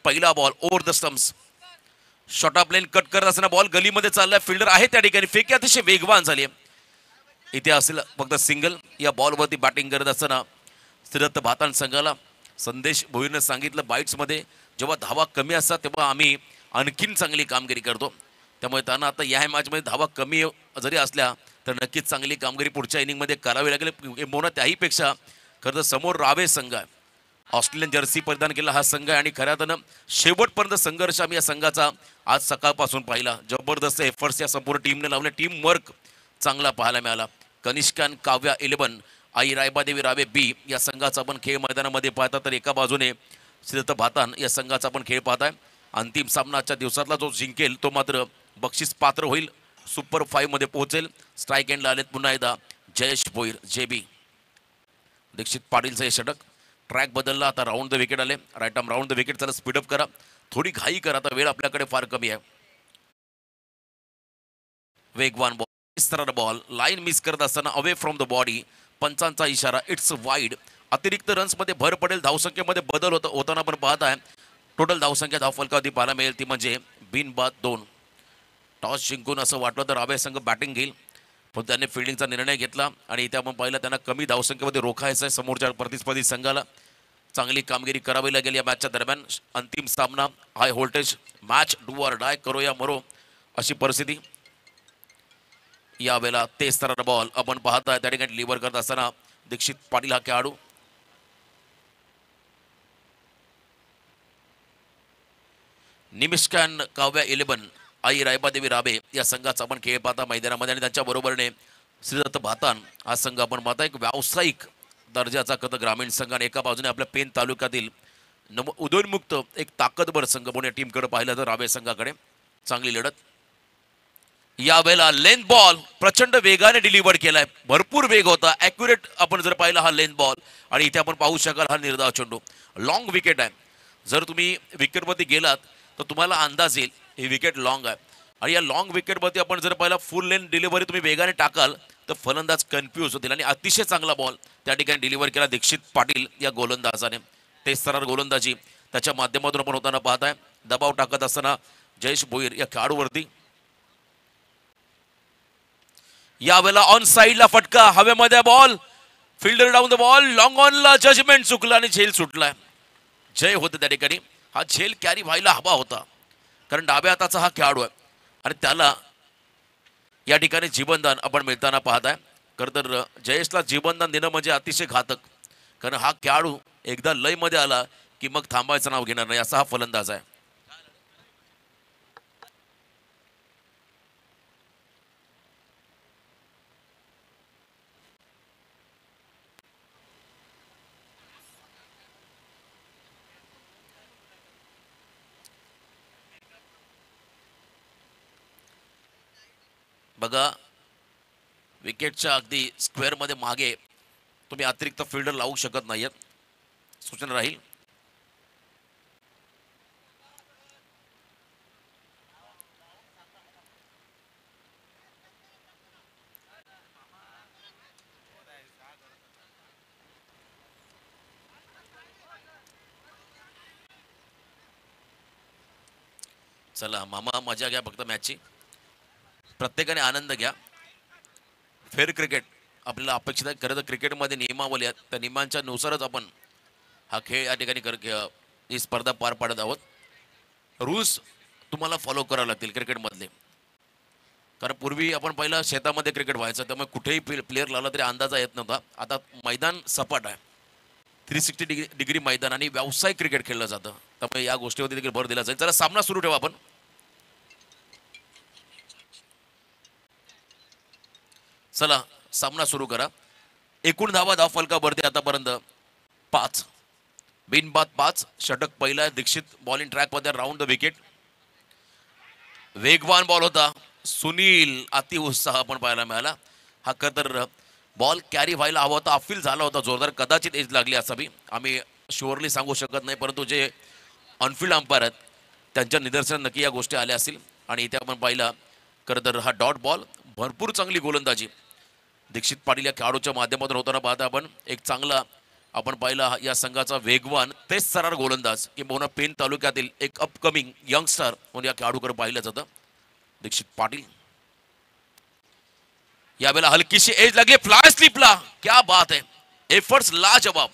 पहिला ball over the stumps. Short of lane cut करत असताना बॉल गलीमध्ये चाललाय. फिल्डर आहे त्या ठिकाणी. फेकी अतिशय वेगवान झाली. इथे असेल फक्त सिंगल. या बॉलवरती बॅटिंग करत असताना श्रीदत्त भातान संघाला संदेश भोईरने सांगितलं, बाईट्समध्ये जेव्हा धावा कमी असतात तेव्हा आम्ही आणखीन चांगली कामगिरी करतो. त्यामुळे त्यांना आता या मॅचमध्ये धावा कमी जरी असल्या तर नक्कीच चांगली कामगिरी पुढच्या इनिंगमध्ये करावी लागेल. किंबहुना त्याहीपेक्षा खरं तर समोर रावे संघ आहे. ऑस्ट्रेलियन जर्सी परिधान केला हा संघ आहे आणि खऱ्या अर्थानं शेवटपर्यंत संघर्ष आम्ही या संघाचा आज सकाळपासून पाहिला. जबरदस्त एफर्ट्स या संपूर्ण टीमने लावले. टीम वर्क चांगला पाहायला मिळाला. कनिष्कान काव्या 11 आई रायबादेवी रावे बी या संघाचा आपण खेळ मैदानामध्ये पाहता तर एका बाजूने श्रीदत्त भातान या संघाचा आपण खेळ पाहताय. अंतिम सामनाच्या दिवसातला जो जिंकेल तो मात्र बक्षीस पात्र होईल. सुपर 5 मध्ये पोहोचेल. स्ट्राईक एंडला आलेत पुन्हा एकदा जयेश भोईर JB. दीक्षित पाटीलचं हे षटक. ट्रॅक बदलला. आता राऊंड द विकेट आले. Right arm round the wicket. चला स्पीडअप करा. थोडी घाई करा. आता वेळ आपल्याकडे फार कमी आहे. वेगवान बॉल. इस तरह बॉल लाईन मिस करत असताना अवे फ्रॉम द बॉडी. पंचांचा इशारा. It's wide. अतिरिक्त रन्समध्ये भर पडेल. धावसंख्येमध्ये बदल होताना आपण पाहत आहे. टोटल धावसंख्या धावफलकावरती पाहायला मिळेल ती म्हणजे बिनबाद 2. टॉस जिंकून असं वाटलं तर रावे संघ बॅटिंग घेईल पण त्यांनी फिल्डिंगचा निर्णय घेतला आणि इथे आपण पाहिलं त्यांना कमी धावसंख्येमध्ये रोखायचं आहे समोरच्या प्रतिस्पर्धी संघाला. चांगली कामगिरी करावी लागेल या मॅचच्या दरम्यान. अंतिम सामना high voltage match do or die करो या मरो अशी परिस्थिती. यावेळेला तेच तर बॉल आपण पाहताय त्या ठिकाणी लिव्हर करत असताना दीक्षित पाटील हा खेळाडू. निमिष्कान काव्या 11 आई रायबादेवी राबे या संघाचा आपण खेळ पाहता मैदानामध्ये आणि त्यांच्या बरोबरीने श्रीदत्त भातान हा संघ आपण पाहता. एक व्यावसायिक दर्जाचा कथ ग्रामीण संघ आणि एका बाजूने आपल्या पेन तालुक्यातील उदयोन्मुक्त एक ताकदवर संघ म्हणून या टीमकडे पाहिलं तर रावे संघाकडे चांगली लढत. यावेळेला लेंथ बॉल प्रचंड वेगाने डिलिव्हर केलाय. भरपूर वेग होता. ॲक्युरेट आपण जर पाहिला हा लेंथ बॉल आणि इथे आपण पाहू शकाल हा निर्धाव चेंडू. लॉंग विकेट आहे. जर तुम्ही विकेटवरती गेलात तर तुम्हाला अंदाज येईल ही विकेट लॉंग आहे आणि या लॉंग विकेटवरती आपण जर पाहिला फुल लेंथ डिलिव्हरी तुम्ही वेगाने टाकाल तर फलंदाज कन्फ्यूज होतील आणि अतिशय चांगला बॉल त्या ठिकाणी डिलिव्हर केला दीक्षित पाटील या गोलंदाजाने. तेच तर गोलंदाजी त्याच्या माध्यमातून आपण होताना पाहताय. दबाव टाकत असताना जयेश भोईर या खेळाडूवरती. यावेळेला ऑन साईडला फटका. हवेमध्ये ball. Fielder down the ball. Long ऑनला जजमेंट चुकला आणि झेल सुटलाय. जय होते त्या ठिकाणी. हा झेल कॅरी व्हायला हवा होता कारण डाव्या हाताचा हा खेळाडू आहे आणि त्याला या ठिकाणी जीवनदान आपण मिळताना पाहत आहे. खरं तर जयेशला जीवनदान देणं म्हणजे अतिशय घातक कारण हा खेळाडू एकदा लयमध्ये आला की मग थांबायचं नाव घेणार नाही असा हा फलंदाज आहे. बघा विकेटच्या अगदी स्क्वेअरमध्ये मागे तुम्ही अतिरिक्त फिल्डर लावू शकत नाहीयेत. सूचना राहील. चला मामा मजा घ्या फक्त मॅचची. प्रत्येकाने आनंद घ्या. फेअर क्रिकेट आपल्याला अपेक्षित आहे. खरं तर क्रिकेटमध्ये नियमावली आहेत त्या नियमांच्या नुसारच आपण हा खेळ या ठिकाणी ही स्पर्धा पार पाडत आहोत. रूल्स तुम्हाला फॉलो करावे लागतील क्रिकेटमधले कारण पूर्वी आपण पहिला शेतामध्ये क्रिकेट व्हायचं त्यामुळे कुठेही प्लेअर लावला तरी अंदाजा येत नव्हता. आता मैदान सपाट आहे. 360 डिग्री मैदान आणि व्यावसायिक क्रिकेट खेळलं जातं त्यामुळे या गोष्टीवरती देखील भर दिला जाईल. चला सामना सुरू ठेवा आपण. चला सामना सुरू करा. एकूण धावा धावफलकावरती आतापर्यंत 5. बिनबाद 5. षटक पहिला दीक्षित बॉल इन ट्रॅक मध्ये राऊंड द विकेट. वेगवान बॉल होता. सुनील अति उत्साह आपण पाहायला मिळाला. हा तर बॉल कॅरी व्हायला हवा होता. अपील झाला होता जोरदार. कदाचित एज लागली असावी आम्ही शुअरली सांगू शकत नाही परंतु जे ऑनफिल्ड अंपायर आहेत त्यांच्या निदर्शनात नक्की या गोष्टी आल्या असतील. आणि इथे आपण पाहिला तर हा डॉट बॉल. भरपूर चांगली गोलंदाजी दीक्षित पाटील या खेळाडूच्या माध्यमातून होताना पाहता आपण. एक चांगला आपण पाहिला या संघाचा वेगवान तेच सरार गोलंदाज किंवा पेन तालुक्यातील एक अपकमिंग यंगस्टर म्हणून या खेळाडूकडे पाहिलं जातं दीक्षित पाटील. यावेळेला हलकीशी एज लागली फ्लाय स्लिपला. क्या बात आहे. एफर्ट्स लाजवाब.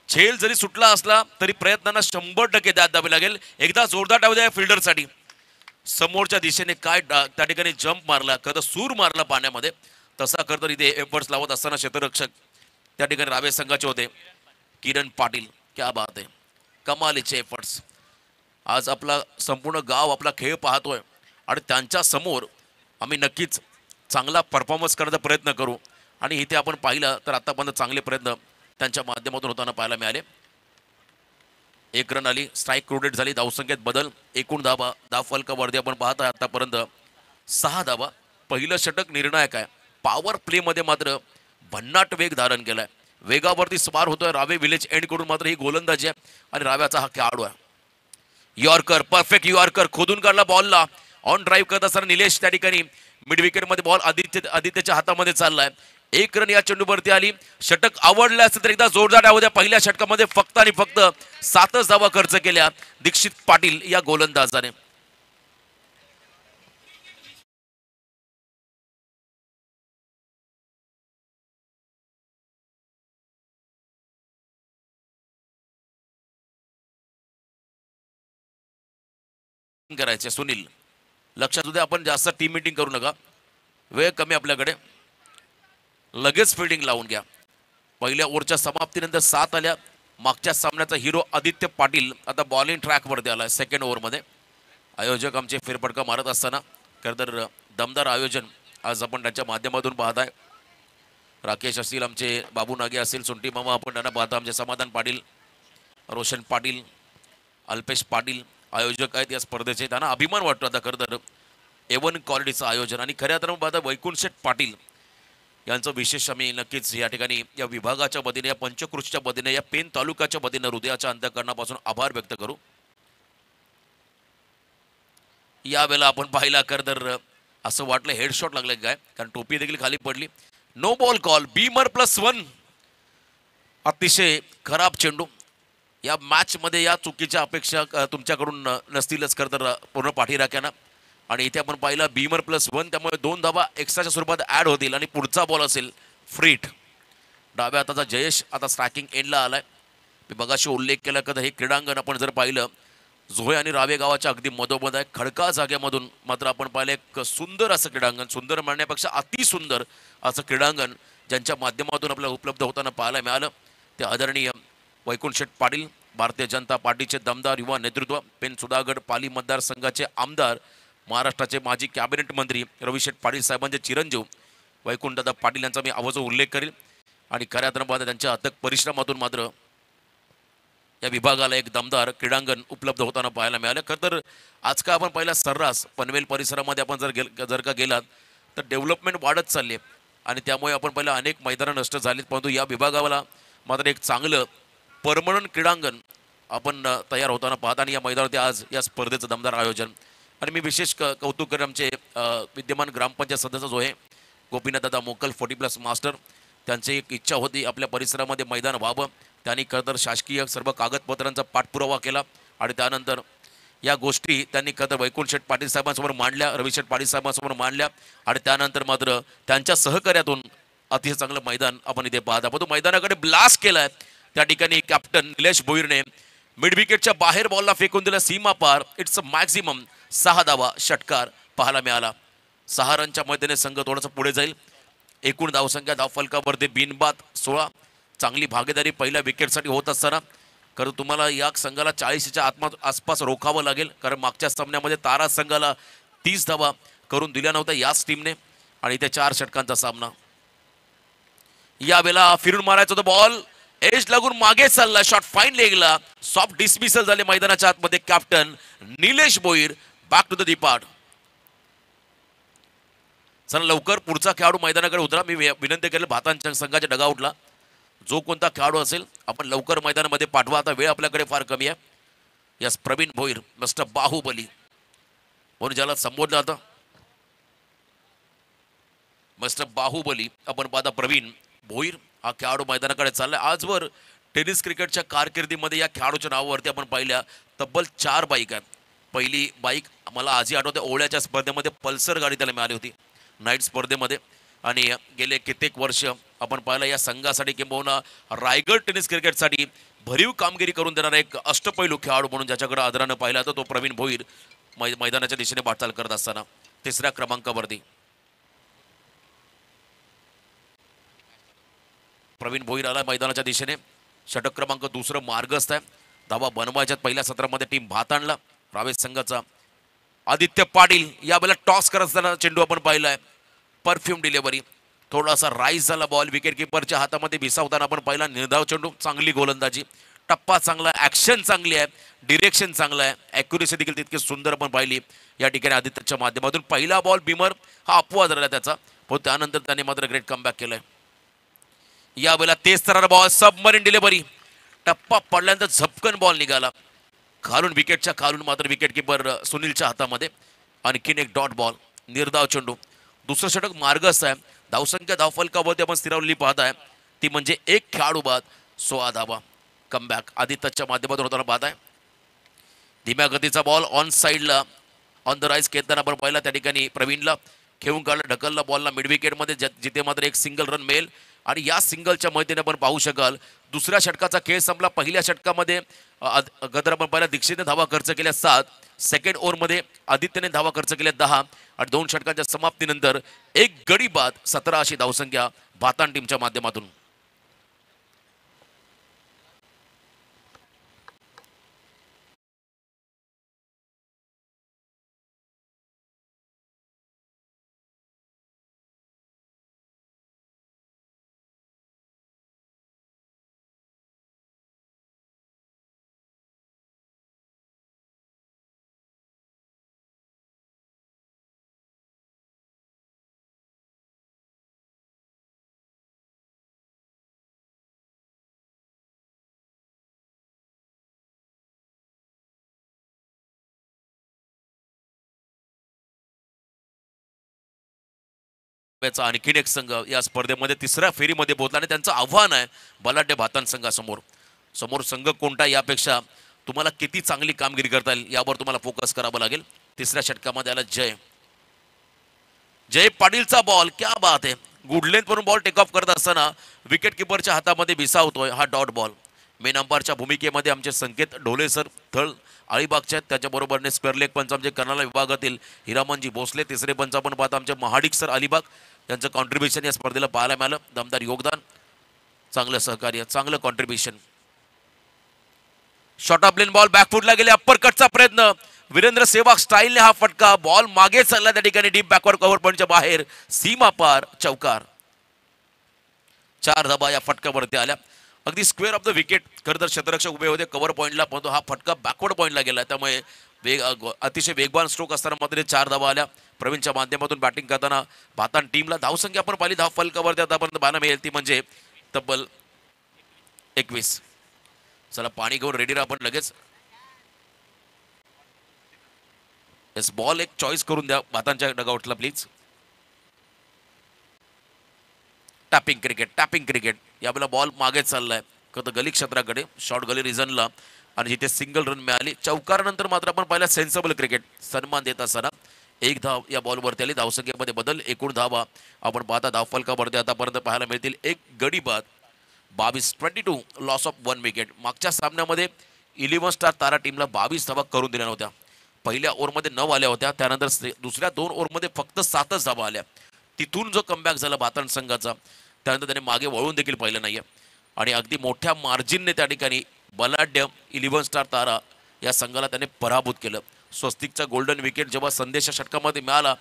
झेल जरी सुटला असला तरी प्रयत्नांना 100% दाद द्यावी लागेल. एकदा जोरदार डाव द्या फिल्डरसाठी. समोरच्या दिशेने काय त्या ठिकाणी जंप मारला खरं सूर मारला पाण्यामध्ये तसा खरं इथे एफर्ट्स लावत असताना क्षेत्ररक्षक त्या ठिकाणी रावे संघाचे होते किरण पाटील. क्या बात आहे. कमालीचे एफर्ट्स. आज आपला संपूर्ण गाव आपला खेळ पाहतोय आणि त्यांच्या समोर आम्ही नक्कीच चांगला परफॉर्मन्स करण्याचा प्रयत्न करू. आणि इथे आपण पाहिलं तर आतापर्यंत चांगले प्रयत्न त्यांच्या माध्यमातून होताना पाहायला मिळाले. 1 रन आली. स्ट्राईक रोटेट झाली. धावसंख्येत बदल. एकूण धाव फलकावरती आपण पाहत आहे आतापर्यंत 6 धावा. पहिलं षटक निर्णायक आहे. पॉवर प्ले मध्ये मात्र भन्नाट वेग धारण केलाय. वेगावरती स्वार होतोय रावे विलेज एंड कडून मात्र ही गोलंदाजी आहे आणि राव्याचा हा खेळाडू आहे. यॉर्कर परफेक्ट यॉर्कर खोदून काढला बॉलला. ऑन ड्राईव्ह करत असताना निलेश त्या ठिकाणी मिड विकेट मध्ये बॉल आदित्यच्या हातामध्ये चाललाय. 1 रन या चेंडूवरती आली. षटक आवडलं असेल तर एकदा जोरदार डाव द्या. पहिल्या षटकामध्ये फक्त आणि फक्त 7च धावा खर्च केल्या दीक्षित पाटील या गोलंदाजाने. करायचे सुनील लक्षात उद्या आपण जास्त टीम मीटिंग करू नका. वेळ कमी आपल्याकडे. लगेच फिल्डिंग लावून घ्या. पहिल्या ओव्हरच्या समाप्तीनंतर 7 आल्या. मागच्या सामन्याचा हिरो आदित्य पाटील आता बॉलिंग ट्रॅकवरती आला सेकंड ओव्हरमध्ये. आयोजक आमचे फेरफटका मारत असताना खरं तर दमदार आयोजन आज आपण त्यांच्या माध्यमातून पाहताय. राकेश असतील आमचे बाबू नागे असतील सुंटी मामा आपण त्यांना पाहता आमचे समाधान पाटील रोशन पाटील अल्पेश पाटील आयोजक आहेत या स्पर्धेचे. त्यांना अभिमान वाटतो आता खरं तर A1 क्वालिटीचं आयोजन. आणि खऱ्या अर्थानं पाहता वैकुंठ शेठ पाटील यांचं विशेष आम्ही नक्कीच या ठिकाणी या विभागाच्या वतीने या पंचकृषीच्या वतीने या पेन तालुक्याच्या वतीने हृदयाच्या अंतःकरणापासून आभार व्यक्त करू. यावेळेला आपण पाहिला खरं तर असं वाटलं हेडशॉट लागले काय कारण टोपी देखील खाली पडली. No ball call. बीमर +1. अतिशय खराब चेंडू. या मॅच मध्ये या चुकीच्या अपेक्षा तुमच्याकडून नसतीलच खरं तर पूर्ण पाठीराख्यानं. आणि इथे आपण पाहिला बीमर +1 त्यामुळे 2 धावा एक्स्ट्राच्या स्वरूपात ऍड होतील आणि पुढचा बॉल असेल फ्रीट. डाव्या हाताचा जयेश आता स्ट्रायकिंग एंडला आलाय. मी बघाशी उल्लेख केला का हे क्रीडांगण आपण जर पाहिलं झोय आणि रावे गावाच्या अगदी मधोमध आहे. खडका जागेमधून मात्र आपण पाहिलं एक सुंदर असं क्रीडांगण. सुंदर म्हणण्यापेक्षा अतिसुंदर असं क्रीडांगण ज्यांच्या माध्यमातून आपल्याला उपलब्ध होताना पाहायला मिळालं ते आदरणीय वैकुंठ शेठ पाटील भारतीय जनता पार्टीचे दमदार युवा नेतृत्व पेन सुधागड पाली मतदारसंघाचे आमदार महाराष्ट्राचे माजी कॅबिनेट मंत्री रविशेठ पाटील साहेबांचे चिरंजीव वैकुंठदादा पाटील यांचा मी आवाज उल्लेख करेल. आणि खऱ्या अर्थानं त्यांच्या अथक परिश्रमातून मात्र या विभागाला एक दमदार क्रीडांगण उपलब्ध होताना पाहायला मिळालं. खरं तर आज का आपण पहिला सर्रास पनवेल परिसरामध्ये आपण जर का गेलात तर डेव्हलपमेंट वाढत चालली आहे आणि त्यामुळे आपण पहिला अनेक मैदानं नष्ट झालीत परंतु या विभागाला मात्र एक चांगलं परमनंट क्रीडांगण आपण तयार होताना पाहत आणि या मैदानावरती आज या स्पर्धेचं दमदार आयोजन. आणि मी विशेष कौतुक करेन आमचे विद्यमान ग्रामपंचायत सदस्य जो आहे गोपीनाथ दादा मोकल 40+ मास्टर. त्यांची एक इच्छा होती आपल्या परिसरामध्ये मैदान व्हावं. त्यांनी खरं तर शासकीय सर्व कागदपत्रांचा पाठपुरावा केला आणि त्यानंतर या गोष्टी त्यांनी खरं तर वैकुंठ शेठ पाटील साहेबांसमोर मांडल्या रविशेठ पाटील साहेबांसमोर मांडल्या आणि त्यानंतर मात्र त्यांच्या सहकार्यातून अतिशय चांगलं मैदान आपण इथे पाहता. परंतु मैदानाकडे ब्लास्ट केलाय त्या ठिकाणी कॅप्टन निलेश भोईरने. मिड विकेटच्या बाहेर बॉलला फेकून दिला सीमा पार. इट्स अ मॅक्झिमम 6 धावा षटकार पाहायला मिळाला. 6 रनच्या मदतीने संघ थोडासा पुढे जाईल. एकूण धावसंख्या धावफलकावरती बिनबाद 16. चांगली भागीदारी पहिल्या विकेटसाठी होत असताना खरं तुम्हाला या संघाला 40च्या आसपास रोखावं लागेल कारण मागच्या सामन्यामध्ये तारा संघाला 30 धावा करून दिल्या नव्हत्या याच टीमने आणि इथे 4 षटकांचा सामना. यावेळेला फिरून मारायचा होता बॉल एज लागून मागे चालला. शॉट फाईन लेगला. सॉफ्ट डिसमिसल झाले मैदानाच्या आतमध्ये. Captain Nilesh Bhoir back to the depart. चला लवकर पुढचा खेळाडू मैदानाकडे उतरा. मी विनंती केली भातांच्या संघाच्या डगाउटला जो कोणता खेळाडू असेल आपण लवकर मैदानामध्ये पाठवा. आता वेळ आपल्याकडे फार कमी आहे. यस प्रवीण भोईर मिस्टर बाहुबली म्हणून ज्याला संबोधलं जातं मिस्टर बाहुबली आपण पाहता प्रवीण भोईर हा खेळाडू मैदानाकडे चाललाय. आजवर टेनिस क्रिकेटच्या कारकिर्दीमध्ये या खेळाडूच्या नावावरती आपण पाहिल्या तब्बल 4 बाईक आहेत. पहिली बाईक मला आजही आठवते, ओवळ्याच्या स्पर्धेमध्ये पल्सर गाडी त्याला मिळाली होती नाईट स्पर्धेमध्ये. आणि गेले कित्येक वर्ष आपण पाहिलं या संघासाठी किंबहुना रायगड टेनिस क्रिकेटसाठी भरीव कामगिरी करून देणारा एक अष्टपैलू खेळाडू म्हणून ज्याच्याकडे आदरानं पाहिला तर तो प्रवीण भोईर मैदानाच्या दिशेने वाटचाल करत असताना तिसऱ्या क्रमांकावरती प्रवीण भोईर आला मैदानाच्या दिशेने. षटक क्रमांक दुसरं मार्गस्थ आहे. धावा बनवायच्यात पहिल्या सत्रामध्ये टीम भातांडला रावेश संघाचा आदित्य पाटील यावेळेला टॉस करत असताना चेंडू आपण पाहिलाय. परफ्यूम डिलिव्हरी, थोडासा राईस झाला बॉल, विकेट किपरच्या हातामध्ये विसावताना आपण पाहिला. निर्धाव चेंडू, चांगली गोलंदाजी, टप्पा चांगला, ऍक्शन चांगली आहे, डिरेक्शन चांगलं आहे, ॲक्युरेसी देखील तितकी सुंदर आपण पाहिली या ठिकाणी आदित्यच्या माध्यमातून. पहिला बॉल बिमर हा अपवाद झाला त्याचा, पण त्यानंतर त्याने मात्र ग्रेट कमबॅक केलंय. यावेळेला तेच तरणारा बॉल, सबमरीन डिलिव्हरी, टप्पा पडल्यानंतर झपकन बॉल निघाला खालून, विकेटच्या खालून, मात्र विकेट किपर सुनीलच्या हातामध्ये. आणखीन एक डॉट बॉल, निर्धाव चेंडू. दुसरं षटक मार्गस्थ आहे. धावसंख्या धावफलकावरती आपण स्थिरावलेली पाहताय ती म्हणजे एक खेळाडू बाद 16 धावा. कमबॅक आदित्यच्या माध्यमातून होताना पाहत आहे. धीम्या गतीचा बॉल ऑन साईडला ऑन द राईज खेळताना आपण पाहिला. त्या ठिकाणी प्रवीणला खेळून काढलं, ढकलला बॉलला मिड विकेटमध्ये, जिथे मात्र एक सिंगल रन मिळेल. आणि या सिंगलच्या मदतीने आपण पाहू शकाल दुसऱ्या षटकाचा खेळ संपला. पहिल्या षटकामध्ये गदर आपण पाहिला दीक्षितने धावा खर्च केल्या 7, सेकंड ओव्हरमध्ये आदित्यने धावा खर्च केल्या 10 आणि 2 षटकांच्या समाप्तीनंतर एक गडी बाद 17 अशी धावसंख्या भातान टीमच्या माध्यमातून. आणखीन एक संघ या स्पर्धेमध्ये तिसऱ्या फेरीमध्ये पोहोचला आणि त्यांचं आव्हान आहे बलाढ्य भातान संघासमोर. समोर संघ कोणता यापेक्षा तुम्हाला किती चांगली कामगिरी करता येईल यावर तुम्हाला फोकस करावं लागेल. तिसऱ्या षटकामध्ये आला जय पाटीलचा बॉल, क्या बात आहे. गुड लेंथ वरून बॉल टेक ऑफ करत असताना विकेट किपरच्या हातामध्ये विसावतोय हा डॉट बॉल. मेन अंपायरच्या भूमिकेमध्ये आमचे संकेत ढोले सर थळ अलिबागच्या आहेत. त्याच्याबरोबरने स्क्वेअर लेग पंच आमचे कर्नाला विभागातील हिरामनजी भोसले. तिसरे पंच आपण पाहतो आमचे महाडिक सर अलिबाग. त्यांचं कॉन्ट्रीब्युशन या स्पर्धेला पाहायला मिळालं. दमदार योगदान, चांगलं सहकार्य, चांगलं contribution. Short of plain ball बॅकफुटला गेले, अप्पर कटचा प्रयत्न, वीरेंद्र सेवाग स्टाईलने हा फटका, बॉल मागे चालला त्या ठिकाणी डीप बॅकवर्ड कव्हर पॉईंटच्या बाहेर, सीमा पार, चौकार. 4 धाबा या फटक्यावरती आल्या. अगदी स्क्वेअर ऑफ द विकेट. खरं तर क्षेत्ररक्षक उभे होते कव्हर पॉईंटला, परंतु हा फटका बॅकवर्ड पॉईंटला गेला. त्यामुळे अतिशय वेगवान स्ट्रोक असताना मात्र 4 धाबा आल्या. प्रवीणच्या माध्यमातून बॅटिंग करताना भातान टीमला धावसंख्या आपण पाहिली धाव फलकावरती आतापर्यंत पाहायला मिळेल ती म्हणजे तब्बल 21. चला पाणी घेऊन रेडी राहा आपण लगेच. येस, बॉल एक चॉईस करून द्या भातांच्या डगआउटला please. Tapping cricket, tapping cricket. यावेळेला बॉल मागे चाललाय गली क्षेत्राकडे, शॉर्ट गली रिझनला, आणि जिथे सिंगल रन मिळाली. चौकारानंतर मात्र आपण पाहिला सेन्सेबल क्रिकेट सन्मान देत असताना 1 धाव या बॉलवरती आली. धावसंख्येमध्ये बदल, एकूण धावा आपण पाहता धावफलकावरती आतापर्यंत पाहायला मिळतील एक गडी बाद 22 लॉस ऑफ 1 विकेट. मागच्या सामन्यामध्ये 11 स्टार तारा टीमला 22 धावा करून दिल्या नव्हत्या. पहिल्या ओव्हरमध्ये 9 आल्या होत्या, त्यानंतर दुसऱ्या 2 ओव्हरमध्ये फक्त 7च धावा आल्या. तिथून जो कमबॅक झाला भातान संघाचा, त्यानंतर त्याने मागे वळून देखील पाहिलं नाहीये आणि अगदी मोठ्या मार्जिनने त्या ठिकाणी बलाढ्य 11 स्टार तारा या संघाला त्याने पराभूत केलं. स्वस्तिकचा गोल्डन विकेट जेव्हा संदेशा षटकामध्ये मिळाला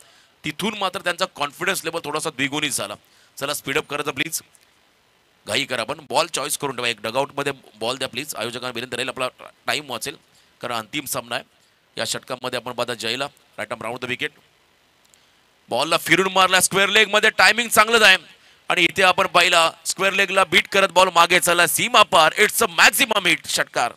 तिथून मात्र त्यांचा कॉन्फिडन्स लेवल थोडासा द्विगुणित झाला. चला स्पीडअप करायचं प्लीज, घाई करा. पण बॉल चॉईस करून ठेवा, एक डगआउटमध्ये बॉल द्या प्लीज. आयोजकांना विनंती राहील, आपला टाईम वाचेल कारण अंतिम सामना आहे. या षटकामध्ये आपण पाहता जयला right arm round the wicket, बॉलला फिरून मारला स्क्वेअर लेग मध्ये, टायमिंग चांगलंच आहे. आणि इथे आपण पाहिला स्क्वेअर लेगला बीट करत बॉल मागे चालला, सीमा पार, इट्स अ मॅक्झिमम हिट, षटकार.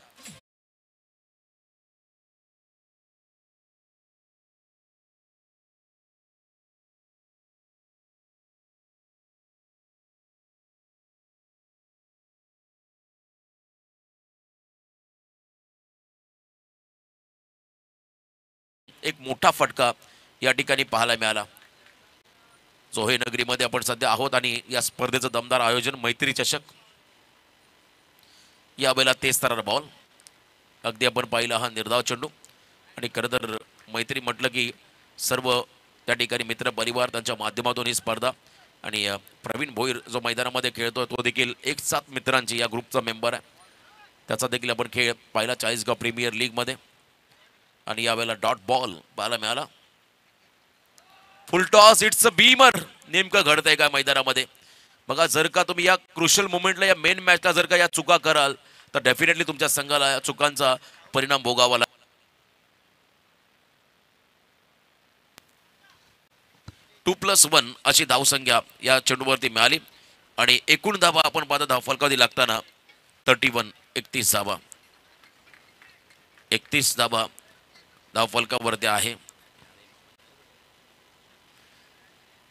एक मोठा फटका या ठिकाणी पाहायला मिळाला. जोहे नगरीमध्ये आपण सध्या आहोत आणि या स्पर्धेचं दमदार आयोजन मैत्री चषक. यावेळेला तेच तर बॉल अगदी आपण पाहिला हा निर्धाव चेंडू आणि खरं तर मैत्री म्हटलं की सर्व त्या ठिकाणी मित्र परिवार त्यांच्या माध्यमातून ही स्पर्धा आणि प्रवीण भोईर जो मैदानामध्ये खेळतोय तो देखील एक सात मित्रांची या ग्रुपचा मेंबर आहे. त्याचा देखील आपण खेळ पाहिला चाळीसगाव प्रीमियर लीगमध्ये आणि यावेळेला डॉट बॉल पाहायला मिळाला. फुल टॉस इट्स अ बीमर. नेमकं घडतंय का मैदानामध्ये बघा. जर का तुम्ही या क्रुशियल मोमेंटला या मेन मॅचला जर का या चुका कराल तर डेफिनेटली तुमच्या संघाला या चुकांचा परिणाम भोगावा लागेल. 2+1 अशी धावसंख्या या चेंडूवरती मिळाली आणि एकूण धावा आपण पाहता धावफलकावरती लागताना 31 धावा. 31 धावा धावफलकावरती आहे.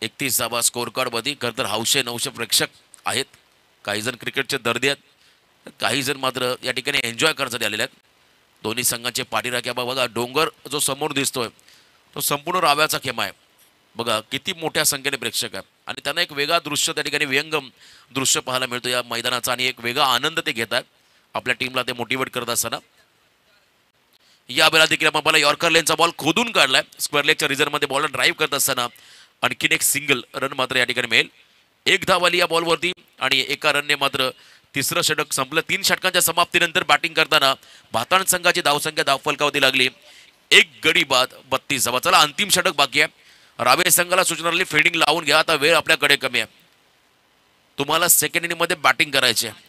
31 धावा स्कोर कार्ड मध्ये. खरं तर 900 प्रेक्षक आहेत. काही जण क्रिकेटचे दर्दी आहेत, काही जण मात्र या ठिकाणी एन्जॉय करण्यासाठी आलेले आहेत. दोन्ही संघांचे पाठीराख्या बघा. डोंगर जो समोर दिसतोय तो संपूर्ण राव्याचा खेमा आहे. बघा किती मोठ्या संख्येने प्रेक्षक आहेत आणि त्यांना एक वेगळा दृश्य त्या ठिकाणी व्यंगम दृश्य पाहायला मिळतो या मैदानाचा आणि एक वेगळा आनंद ते घेतात आपल्या टीमला ते मोटिवेट करत असताना. या वेळेला देखील आपण मला यॉर्कर लेनचा बॉल खोदून काढलाय. स्क्वेअर लेगच्या रिझर्व्हमध्ये बॉलला ड्राईव्ह करत असताना आणखीन एक सिंगल रन मात्र या ठिकाणी मिळेल. एक धाव आली या बॉलवरती आणि एका रनने मात्र तिसरं षटक संपलं. 3 षटकांच्या समाप्तीनंतर बॅटिंग करताना भाताण संघाची धावसंख्या धावफलकावरती लागली. एक गडी बाद 32 धावा. चला अंतिम षटक बाकी आहे. रावे संघाला सूचना आली फिल्डिंग लावून घ्या. आता वेळ आपल्याकडे कमी आहे. तुम्हाला सेकंड इनिंगमध्ये बॅटिंग करायची आहे.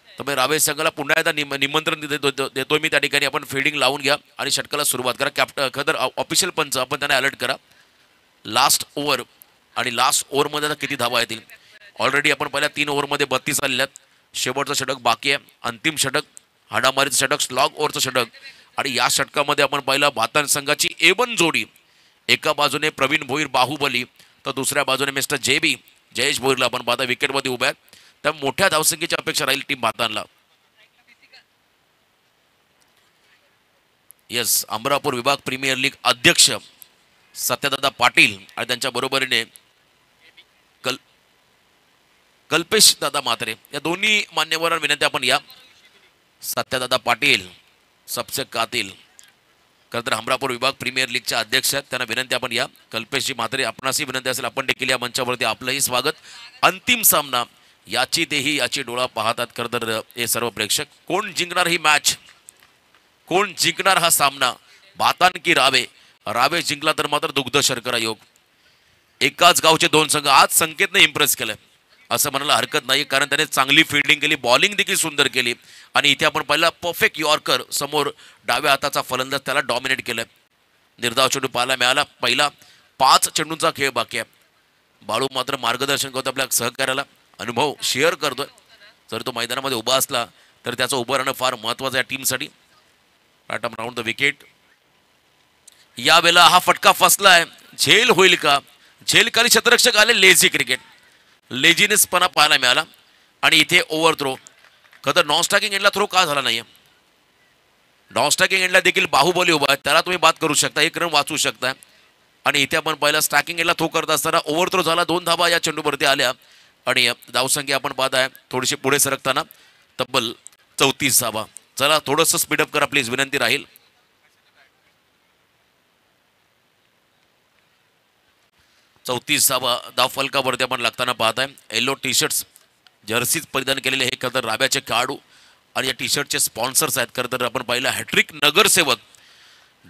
त्यामुळे रावे संघाला पुन्हा एकदा निमंत्रण देतोय मी त्या ठिकाणी. आपण फिल्डिंग लावून घ्या आणि षटकाला सुरुवात करा. कॅप्टन खदर ऑफिशियल पंच आपण त्यांना अलर्ट करा. लास्ट ओव्हर आणि लास्ट ओव्हरमध्ये आता किती धावा येतील. ऑलरेडी आपण पहिल्या 3 ओव्हरमध्ये 32 आलेल्या आहेत. शेवटचं षटक बाकी आहे. अंतिम षटक हाडामारीचं षटक स्लॉग ओव्हरचं षटक आणि या षटकामध्ये आपण पाहिलं भाताण संघाची A1 जोडी. एका बाजूने प्रवीण भोईर बाहुबली तर दुसऱ्या बाजूने मिस्टर JB जयेश भोईरला आपण पाहता विकेटमध्ये उभ्या आहेत. त्या मोठ्या धावसंख्येची अपेक्षा राहील टीम भाताणला. येस अमरापूर विभाग प्रीमियर लीग अध्यक्ष सत्यदादा पाटील आणि त्यांच्या बरोबरीने कल्पेश दादा म्हात्रे या दोन्ही मान्यवरांना विनंती आपण या. सत्यदादा पाटील सबसे कातिल खरं तर अमरापूर विभाग प्रीमियर लीगचे अध्यक्ष आहेत. त्यांना विनंती आपण या. कल्पेशजी म्हात्रे आपणासही विनंती असेल आपण देखील या मंचावरती आपलंही स्वागत. अंतिम सामना याची तेही याची डोळा पाहतात खरं तर हे सर्व प्रेक्षक. कोण जिंकणार ही मॅच, कोण जिंकणार हा सामना, भाताण की रावे. रावे जिंकला तर मात्र दुग्ध शर्करा योग. एकाच गावचे 2 संघ. आज संकेतने इम्प्रेस केलं असं म्हणायला हरकत नाही कारण त्याने चांगली फिल्डिंग केली, बॉलिंग देखील सुंदर केली आणि इथे आपण पहिला परफेक्ट यॉर्कर समोर डाव्या हाताचा फलंदाज त्याला डॉमिनेट केलं. निर्धाव चेंडू पाहायला मिळाला. पहिला 5 चेंडूंचा खेळ बाकी आहे. बाळू मात्र मार्गदर्शन करतो आपल्या सहकार्याला, अनुभव शेअर करतोय. जर तो मैदानामध्ये उभा असला तर त्याचं उभं राहणं फार महत्त्वाचं आहे टीमसाठी. Right round the wicket. यावेळेला हा फटका फसलाय. झेल होईल का. झेलखाली शतरक्षक आले. लेझी क्रिकेट, लेझीनेसपणा पाहायला मिळाला आणि इथे ओव्हर थ्रो. खरं नॉन स्ट्रायकिंग एंडला थ्रो का झाला नाहीये. नॉन स्ट्रायकिंग एंडला देखील बाहुबली उभा आहे, त्याला तुम्ही बाद करू शकता, 1 रन वाचवू शकता. आणि इथे आपण पहिला स्ट्रायकिंग एंडला थ्रो करत असताना ओव्हर थ्रो झाला. 2 धावा या चेंडूवरती आल्या आणि धावसंख्या आपण पाहताय थोडीशी पुढे सरकताना तब्बल 34 धावा. चला थोडंसं स्पीडअप करा प्लीज, विनंती राहील. 34 धावा धावफलकावरती आपण लागताना पाहताय. येलो टी शर्ट्स जर्सीज परिधान केलेले हे खरं तर राब्याचे खेळाडू आणि या टी शर्टचे स्पॉन्सर्स आहेत. खरं तर आपण पाहिलं हॅट्रिक नगरसेवक,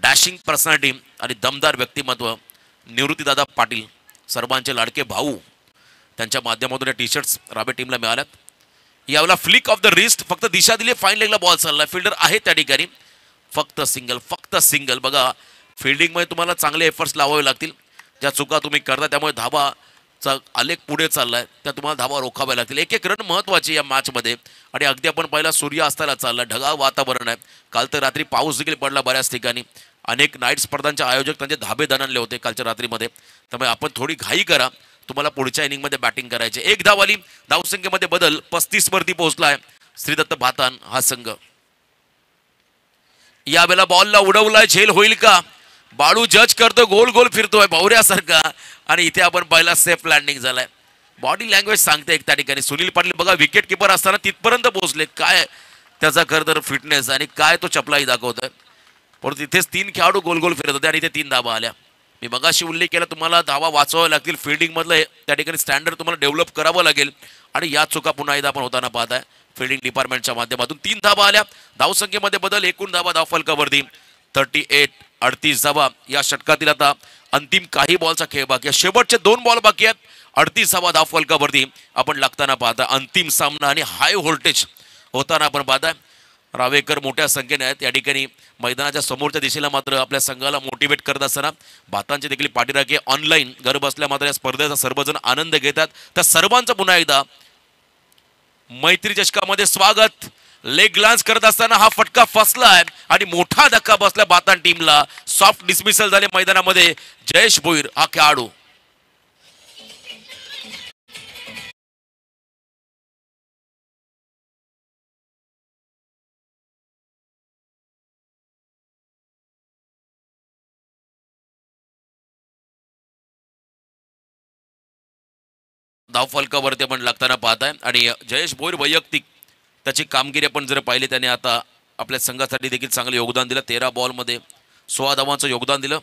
डॅशिंग पर्सनॅलिटी आणि दमदार व्यक्तिमत्व निवृत्तीदादा पाटील, सर्वांचे लाडके भाऊ, त्यांच्या माध्यमातून या टी शर्ट्स राबे टीमला मिळाल्यात. यावेळेला फ्लिक ऑफ द रिस्ट, फक्त दिशा दिली, फाईन लेगला बॉल चालला, फिल्डर आहे त्या ठिकाणी. फक्त सिंगल. बघा फिल्डिंगमध्ये तुम्हाला चांगले एफर्ट्स लावावे लागतील. ज्या चुका तुम्ही करता त्यामुळे धाबाचा आलेख पुढे चाललाय, त्या तुम्हाला धाबा रोखाव्या लागतील. 1-1 रन महत्वाची या मॅचमध्ये. आणि अगदी आपण पहिला सूर्य असताना चालला, ढगाळ वातावरण आहे. काल तर रात्री पाऊस देखील पडला बऱ्याच ठिकाणी. अनेक नाईट स्पर्धांचे आयोजक त्यांचे धाबे दणाणले होते कालच्या रात्रीमध्ये. त्यामुळे आपण थोडी घाई करा, तुम्हाला पुढच्या इनिंगमध्ये बॅटिंग करायचे. 1 धाव आली. धावसंख्येमध्ये बदल, 35 वरती पोहोचलाय श्रीदत्त भाताण हा संघ. यावेळेला बॉलला उडवलाय. झेल होईल का. बाळू जज करतो, गोल गोल फिरतोय भवऱ्यासारखा आणि इथे आपण पहिला सेफ लँडिंग झालाय. बॉडी लँग्वेज सांगते एक त्या ठिकाणी. सुनील पाटील बघा विकेट किपर असताना तिथपर्यंत पोहोचले, काय त्याचा खरं तर फिटनेस आणि काय तो चपलाही दाखवतोय. परंतु तिथेच 3 खेळाडू गोल गोल फिरत होते आणि इथे 3 धावा आल्या. मी मगाशी उल्लेख केला तुम्हाला धावा वाचवाव्या लागतील, फिल्डिंग मधलं त्या ठिकाणी स्टँडर्ड तुम्हाला डेव्हलप करावं लागेल आणि या चुका पुन्हा एकदा आपण होताना पाहताय फिल्डिंग डिपार्टमेंटच्या माध्यमातून. 3 धावा आल्या, धावसंख्येमध्ये बदल, एकूण धावा धावफलकावरती 38, 38 धावा. या षटकातील आता अंतिम काही बॉलचा खेळ बाकी आहे, शेवटचे 2 बॉल बाकी आहेत. 38 धावा धावफलकावरती आपण लागताना पाहताय. अंतिम सामना आणि हाय व्होल्टेज होताना आपण पाहताय. रावेकर मोठ्या संख्येने आहेत या ठिकाणी. मैदानाच्या समोरच्या दिशेला मात्र आपल्या संघाला मोटिवेट करत असताना भातांची देखील पाठीराखे ऑनलाईन घर बसल्या मात्र या स्पर्धेचा सर्वजण आनंद घेतात. त्या सर्वांचं पुन्हा एकदा मैत्री चषकामध्ये स्वागत. लेग ग्लान्स करत असताना हा फटका फसला आहे आणि मोठा धक्का बसला भातान टीमला. सॉफ्ट डिसमिसल झाले मैदानामध्ये. जयेश भोईर हा खेळाडू धावफलकावरती आपण लागताना पाहताय आणि जयेश भोईर वैयक्तिक त्याची कामगिरी आपण जर पाहिली, त्याने आता आपल्या संघासाठी देखील चांगलं योगदान दिलं. 13 बॉलमध्ये 16 धावांचं योगदान दिलं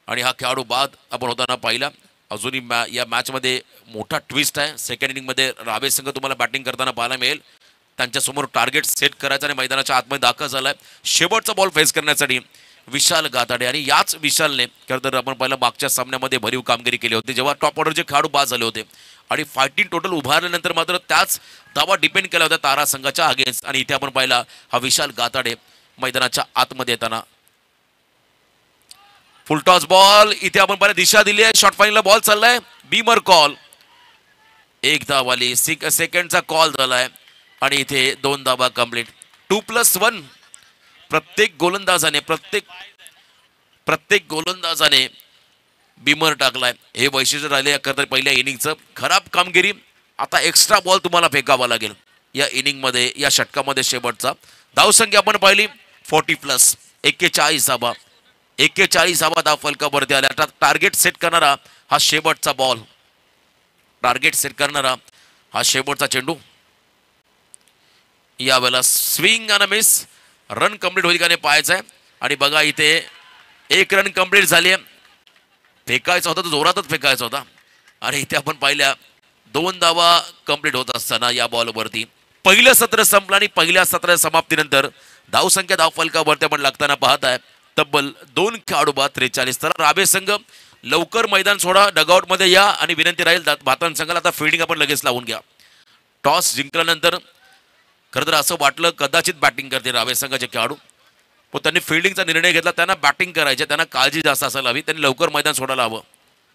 आणि हा खेळाडू बाद आपण होताना पाहिला. अजूनही या मॅचमध्ये मोठा ट्विस्ट आहे. सेकंड इनिंगमध्ये रावे संघ तुम्हाला बॅटिंग करताना पाहायला मिळेल. त्यांच्यासमोर टार्गेट सेट करायचं आणि मैदानाच्या आतमध्ये दाखल झालाय शेवटचा बॉल फेस करण्यासाठी विशाल गाताडे. आणि याच विशालने खरं तर आपण पहिला मागच्या सामन्यामध्ये भरीव कामगिरी केली होती जेव्हा टॉप ऑर्डरचे खेळाडू बाद झाले होते आणि फायटिंग टोटल उभारल्यानंतर मात्र त्याच धावा डिपेंड केल्या होत्या तारा संघाच्या अगेन्स्ट. आणि इथे आपण पाहिला हा विशाल गाताडे मैदानाच्या आतमध्ये येताना. फुल टॉस बॉल इथे आपण पाहिला, दिशा दिली आहे, शॉर्ट फाईनला बॉल चाललाय, बीमर कॉल. 1 धाव आली, सेकंडचा कॉल झालाय आणि इथे 2 धावा कंप्लीट. 2+1 प्रत्येक गोलंदाजाने बीमर टाकलाय. हे वैशिष्ट्य राहिले पहिल्या इनिंगचं. खराब कामगिरी, आता एक्स्ट्रा बॉल तुम्हाला फेकावा लागेल या इनिंगमध्ये, या षटकामध्ये. शेवटचा धावसंख्या आपण पाहिली 40+, 41 धावा. 41 धावा धावफलकावरती आल्या. टार्गेट सेट करणारा हा शेवटचा बॉल, टार्गेट सेट करणारा हा शेवटचा चेंडू. यावेळेला स्विंग आणि मिस, रन कंप्लीट होईल का नाही पाहायचं आहे. आणि बघा इथे 1 रन कंप्लीट झाली आहे. फेकायचा होता तो जोरातच फेकायचा होता आणि इथे आपण पाहिल्या 2 धावा कंप्लीट होत असताना या बॉलवरती पहिलं सत्र संपलं आणि पहिल्या सत्राच्या समाप्तीनंतर धावसंख्या धावफलकावरती आपण लागताना पाहताय तब्बल 2 खेळाडू बाद 43. तर रावे संघ लवकर मैदान सोडा, डगआउट मध्ये या आणि विनंती राहील भातान संघाला आता फिल्डिंग आपण लगेच लावून घ्या. टॉस जिंकल्यानंतर खरं तर असं वाटलं कदाचित बॅटिंग करते रावे संघाचे खेळाडू, पण त्यांनी फिल्डिंगचा निर्णय घेतला. त्यांना बॅटिंग करायचे, त्यांना काळजी जास्त असायला हवी, त्यांनी लवकर मैदान सोडायला हवं.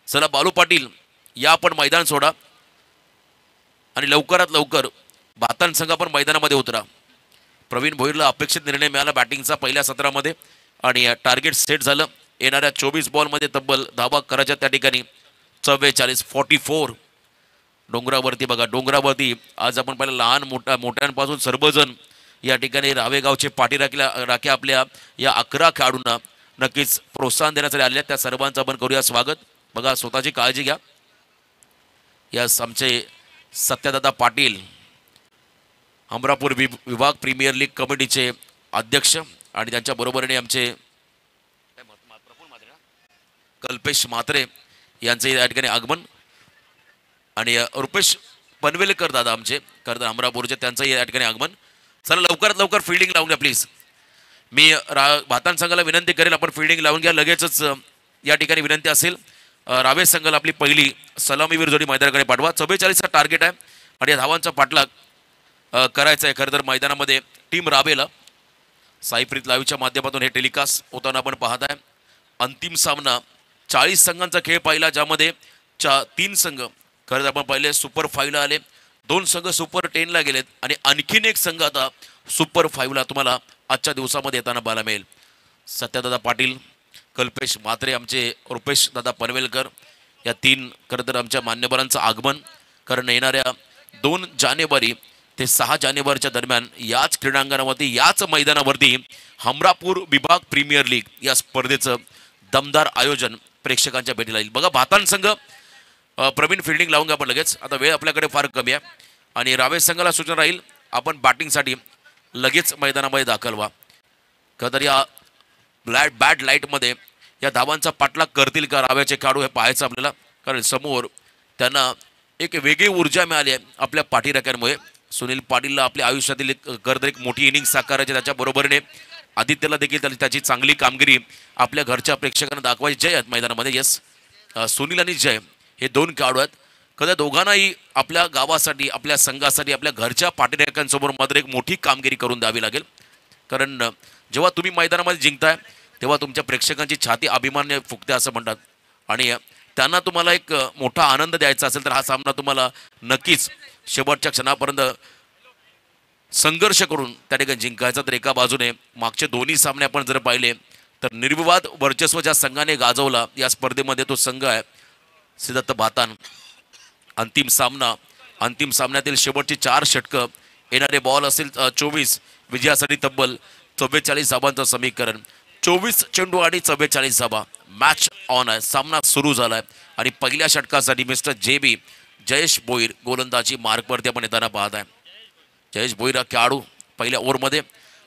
चला बालू पाटील या आपण मैदान सोडा आणि लवकरात लवकर भातान संघ आपण मैदानामध्ये उतरा. प्रवीण भोईरला अपेक्षित निर्णय मिळाला बॅटिंगचा पहिल्या सत्रामध्ये आणि टार्गेट सेट झालं. येणाऱ्या 24 बॉलमध्ये तब्बल धावा करायच्या त्या ठिकाणी 44, 44. डोंगरावरती बघा, डोंगरावरती आज आपण पाहिलं लहान मोठ्यांपासून सर्वजण या ठिकाणी रावेगावचे पाठीराखे आपल्या या 11 खेळाडूंना नक्कीच प्रोत्साहन देण्यासाठी आले. त्या सर्वांचं आपण करूया स्वागत. बघा स्वतःची काळजी घ्या. यास आमचे सत्यदादा पाटील अमरापूर विभाग प्रीमियर लीग कमिटीचे अध्यक्ष आणि त्यांच्या बरोबरीने आमचे कल्पेश म्हात्रे यांचे या ठिकाणी आगमन आणि रुपेश पनवेलकर दादा आमचे खरं तर अमरापूरचे त्यांचंही या ठिकाणी आगमन. चला लवकरात लवकर फिल्डिंग लावून घ्या प्लीज. मी भातान संघाला विनंती करेल आपण फिल्डिंग लावून घ्या लगेचच. या ठिकाणी विनंती असेल रावे संघाला आपली पहिली सलामीवीर जोडी मैदानाकडे पाठवा. 44चा टार्गेट आहे आणि या धावांचा पाठलाग करायचा आहे खरं तर मैदानामध्ये टीम रावेला. साईप्रीत लाईव्हच्या माध्यमातून हे टेलिकास्ट होताना आपण पाहत आहे. अंतिम सामना 40 संघांचा खेळ पाहिला ज्यामध्ये 3 संघ खरं आपण पाहिले सुपर 5ला आले, 2 संघ सुपर 10ला गेलेत आणि आणखीन एक संघ आता सुपर 5ला तुम्हाला आजच्या दिवसामध्ये येताना पाहायला मिळेल. सत्यदादा पाटील, कल्पेश म्हात्रे, आमचे रुपेश दादा पनवेलकर या 3 खरं तर आमच्या मान्यवरांचं आगमन. कारण येणाऱ्या 2 जानेवारी ते 6 जानेवारीच्या दरम्यान याच क्रीडांगणावरती याच मैदानावरती हमरापूर विभाग प्रीमियर लीग या स्पर्धेचं दमदार आयोजन प्रेक्षकांच्या भेटीला येईल. बघा भातान संघ प्रवीण फिल्डिंग लावून घ्या आपण लगेच. आता वेळ आपल्याकडे फार कमी आहे आणि रावेश संघाला सूचना राहील आपण बॅटिंगसाठी लगेच मैदानामध्ये दाखल व्हा. खरं या बॅड लाईटमध्ये या धावांचा पाठलाग करतील का राव्याचे खेळाडू हे पाहायचं आपल्याला. कारण समोर त्यांना एक वेगळी ऊर्जा मिळाली आहे आपल्या पाठीराख्यांमुळे. सुनील पाटीलला आपल्या आयुष्यातील एक मोठी इनिंग साकारायची, त्याच्या बरोबरीने आदित्यला देखील त्याची चांगली कामगिरी आपल्या घरच्या प्रेक्षकांना दाखवायची. जय आहेत मैदानामध्ये. येस, सुनील आणि जय हे दोन खेळाडू आहेत. कदा दोघांनाही आपल्या गावासाठी, आपल्या संघासाठी, आपल्या घरच्या पाठीराख्यांसमोर मात्र एक मोठी कामगिरी करून द्यावी लागेल. कारण जेव्हा तुम्ही मैदानामध्ये जिंकताय तेव्हा तुमच्या प्रेक्षकांची छाती अभिमान्य फुगते असं म्हणतात. आणि त्यांना तुम्हाला एक मोठा आनंद द्यायचा असेल तर हा सामना तुम्हाला नक्कीच शेवटच्या क्षणापर्यंत संघर्ष करून त्या ठिकाणी जिंकायचा. तर एका बाजूने मागचे दोन्ही सामने आपण जर पाहिले तर निर्विवाद वर्चस्व ज्या संघाने गाजवला या स्पर्धेमध्ये तो संघ आहे सिद्धार्थ भातान. अंतिम सामन्यातील शेवटची 4 षटकं, येणारे बॉल असेल 24, विजयासाठी तब्बल 44 धाबांचं समीकरण. 24 चेंडू आणि 44 धाबा. मॅच ऑन आहे, सामना सुरू झाला आहे आणि पहिल्या षटकासाठी मिस्टर JB जयेश भोईर गोलंदाजी मार्कवरती आपण येताना पाहत आहे. जयेश भोईर हा खेळाडू पहिल्या ओव्हरमध्ये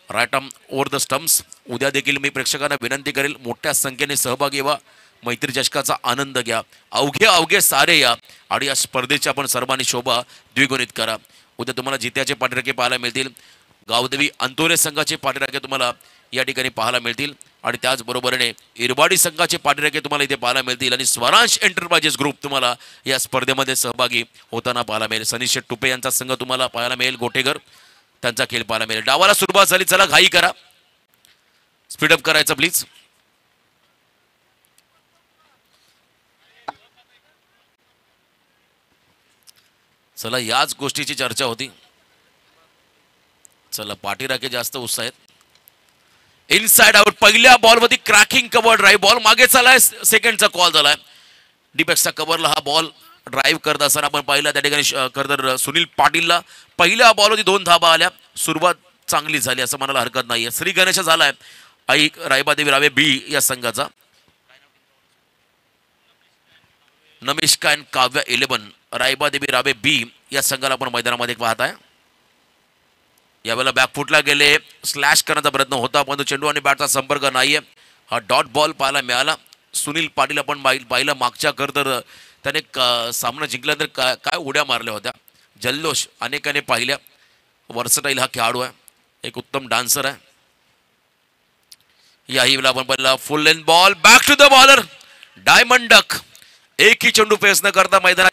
right arm over the stumps. उद्या देखील मी प्रेक्षकांना विनंती करेल मोठ्या संख्येने सहभागी व्हा, मैत्री चषकाचा आनंद घ्या, अवघे सारे या आणि या स्पर्धेची आपण सर्वांनी शोभा द्विगुणित करा. उद्या तुम्हाला जित्याचे पाठीराखे पाहायला मिळतील, गावदेवी अंतोरे संघाचे पाठीराखे तुम्हाला या ठिकाणी पाहायला मिळतील आणि त्याचबरोबरीने इरवाडी संघाचे पाठीराखे तुम्हाला इथे पाहायला मिळतील आणि स्वरांश एंटरप्राइजेस ग्रुप तुम्हाला या स्पर्धेमध्ये सहभागी होताना पाहायला मिळेल. सनीश टुपे यांचा संघ तुम्हाला पाहायला मिळेल, गोटेगर त्यांचा खेळ पाहायला मिळेल. डावाला सुरुवात झाली, चला घाई करा, स्पीडअप करायचं प्लीज. चला याच गोष्टीची चर्चा होती. चला पाठीराखे जास्त उत्साह आहेत. इनसाइड आउट, पहिल्या बॉलवरती क्रॅकिंग कव्हर ड्राईव्ह, बॉल मागे चालाय, सेकंडचा कॉल झालाय. डीपेक्सचा कव्हरला हा बॉल ड्राईव्ह करत असताना आपण पाहिला त्या ठिकाणी खरं सुनील पाटीलला पहिल्या बॉलवरती 2 धाबा आल्या. सुरुवात चांगली झाली असं म्हणायला हरकत नाहीये. श्री गणेश झालाय आई रायबादेवी रावे बी या संघाचा. नमिष्का अँड काव्या 11 रायबादेवी रावे बी या संघाला आपण मैदानामध्ये पाहत आहे. यावेळेला बॅकफुटला गेले, स्लॅश करण्याचा प्रयत्न होता परंतु चेंडू आणि बॅटचा संपर्क नाहीये. हा डॉट बॉल पाहायला मिळाला. सुनील पाटील आपण पाहिलं मागच्या तर त्याने सामना जिंकल्यानंतर काय उड्या मारल्या होत्या, जल्लोष अनेकाने पाहिल्या. वर्सटाईल हा खेळाडू आहे, एक उत्तम डान्सर आहे. याही वेळेला आपण पाहिला full length ball, back to the bowler, diamond duck. एकही चेंडू फेस न करता मैदानात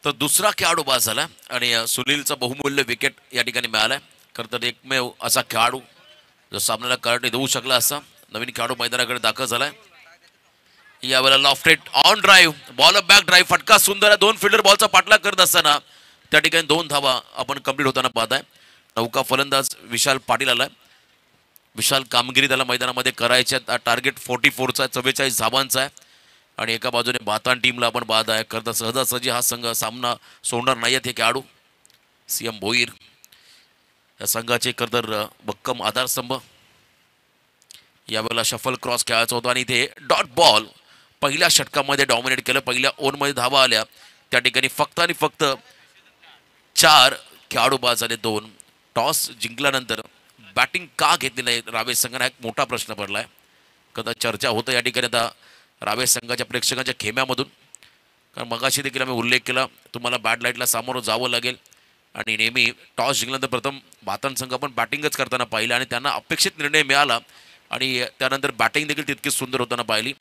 तर दुसरा खेळाडू बाद झाला आणि सुनीलचा बहुमूल्य विकेट या ठिकाणी मिळालाय. खरं तर एकमेव असा खेळाडू जो सामन्याला करंट देऊ शकला असा नवीन खेळाडू मैदानाकडे दाखल झालाय. यावेळेला lofted on drive, ball back drive, फटका सुंदर आहे. 2 फिल्डर बॉलचा पाठलाग करत असताना त्या ठिकाणी 2 धावा आपण कंप्लीट होताना पाहताय. नौका फलंदाज विशाल पाटील आलाय. विशाल कामगिरी त्याला मैदानामध्ये करायच्या. टार्गेट 44चा 44 धावांचा आहे आणि एका बाजूने भातान टीमला आपण बाद आहे. करता सहजासहजी हा संघ सामना सोडणार नाही आहेत हे खेळाडू. CM भोईर या संघाचे करतर भक्कम आधारस्तंभ. यावेळेला शफल क्रॉस खेळायचा होता आणि इथे डॉट बॉल पहिल्या षटकामध्ये डॉमिनेट केलं. पहिल्या ओव्हरमध्ये धावा आल्या त्या ठिकाणी फक्त आणि फक्त 4 खेळाडू बाद झाले. 2 टॉस जिंकल्यानंतर बॅटिंग का घेतली नाही रावेश संघाने एक मोठा प्रश्न पडलाय. कदाचित चर्चा होतं या ठिकाणी आता रावेश संघाच्या प्रेक्षकांच्या खेम्यामधून. कारण मगाशी देखील आम्ही उल्लेख केला तुम्हाला बॅड लाईटला सामोरं जावं लागेल आणि नेहमी टॉस जिंकल्यानंतर प्रथम भातन संघ पण बॅटिंगच करताना पाहिलं आणि त्यांना अपेक्षित निर्णय मिळाला आणि त्यानंतर बॅटिंग देखील तितकीच सुंदर होताना पाहिली.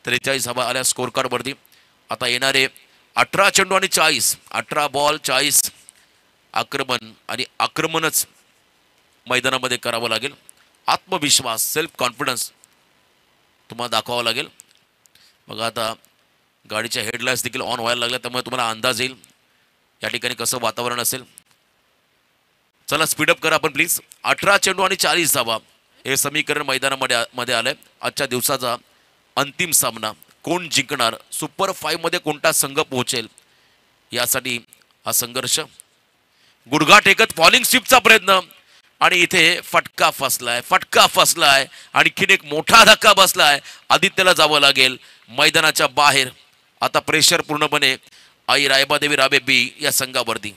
43 धावा आल्या स्कोर कार्डवरती. आता येणारे 18 चेंडू आणि 40, 18 बॉल 40 आक्रमण आणि आक्रमणच मैदानामध्ये करावं लागेल. आत्मविश्वास सेल्फ कॉन्फिडन्स तुम्हाला दाखवावं लागेल. मग आता गाडीच्या हेडलाईट्स देखील ऑन व्हायला लागल्या त्यामुळे तुम्हाला अंदाज येईल या ठिकाणी कसं वातावरण असेल. चला स्पीडअप करा आपण प्लीज. 18 चेंडू आणि 40 धावा हे समीकरण मैदानामध्ये आलंय. आजच्या दिवसाचा अंतिम सामना कोण जिंकणार, सुपर 5 मध्ये कोणता संघ पोहोचेल यासाठी हा संघर्ष. गुडघा टेकत फॉलिंग स्वीपचा प्रयत्न आणि इथे फटका फसलाय. आणखीन एक मोठा धक्का बसलाय. आदित्यला जावं लागेल मैदानाच्या बाहेर. आता प्रेशर पूर्णपणे आई रायबादेवी राबे बी या संघावरती.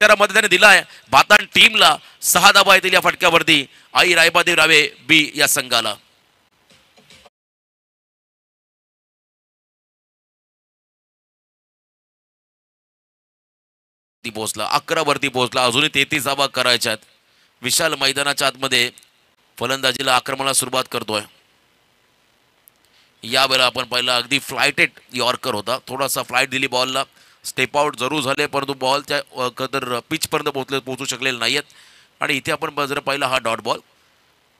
मध्ये त्याने दिलाय भातान टीमला 6 धावा येतील या फटक्यावरती आई रायबादेवी रावे बी या संघाला. पोहोचला 11 वरती पोहोचला. अजूनही 33 धावा करायच्यात. विशाल मैदानाच्या आतमध्ये फलंदाजीला आक्रमणाला सुरुवात करतोय. यावेळेला आपण पाहिलं अगदी फ्लायटेड यॉर्कर होता. थोडासा फ्लाईट दिली बॉलला. स्टेप आउट जरूर झाले परंतु बॉल त्या कदर पिचपर्यंत पोहोचू शकलेले नाहीयेत. आणि इथे आपण जर पाहिलं हा डॉट बॉल.